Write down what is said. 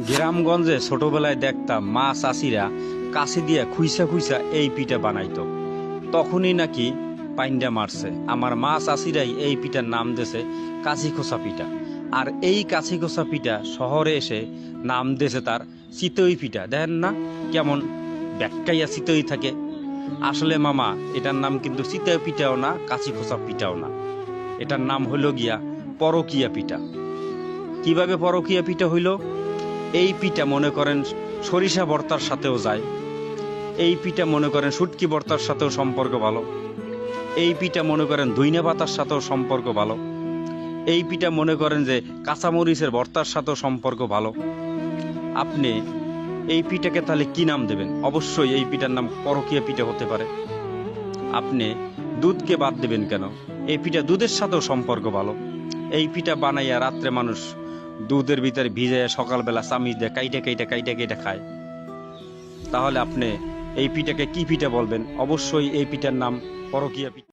গ্রামগঞ্জে ছোটবেলায় দেখতাম মা চাষিরা কাশি দিয়া খুইসা খুইসা এই পিঠা বানাইতো। তখনই নাকি পাইন্ডা মারছে। আমার মা চাষিরাই এই পিঠার নাম দিয়েছে কাছি খোসা পিঠা। আর এই কাছি খোসা পিঠা শহরে এসে নাম দিয়েছে তার চিতই পিঠা। দেখেন না কেমন ব্যাটকাইয়া চিতই থাকে। আসলে মামা এটার নাম কিন্তু চিতই পিঠাও না, কাছি খোসা পিঠাও না। এটার নাম হইল গিয়া পরকিয়া পিঠা। কিভাবে পরকিয়া পিঠা হইল? এই পিঠা মনে করেন সরিষা ভর্তার সাথেও যায়। এই পিঠা মনে করেন শুটকি ভর্তার সাথেও সম্পর্ক ভালো। এই পিঠা মনে করেন ধইনা পাতার সাথেও সম্পর্ক ভালো। এই পিঠা মনে করেন যে কাঁচামরিচের ভর্তার সাথেও সম্পর্ক ভালো। আপনি এই পিঠাকে তাহলে কি নাম দেবেন? অবশ্যই এই পিঠার নাম পরকিয়া পিঠা হতে পারে। আপনি দুধকে বাদ দেবেন কেন? এই পিঠা দুধের সাথেও সম্পর্ক ভালো। এই পিঠা বানাইয়া রাত্রে মানুষ দুধের ভিতরে ভিজাইয়া সকালবেলা চামিচ দিয়ে কাইটা কাইটা কাইটা কাইটা খায়। তাহলে আপনি এই পিঠাকে কি পিঠা বলবেন? অবশ্যই এই পিঠার নাম পরকিয়া পিঠা।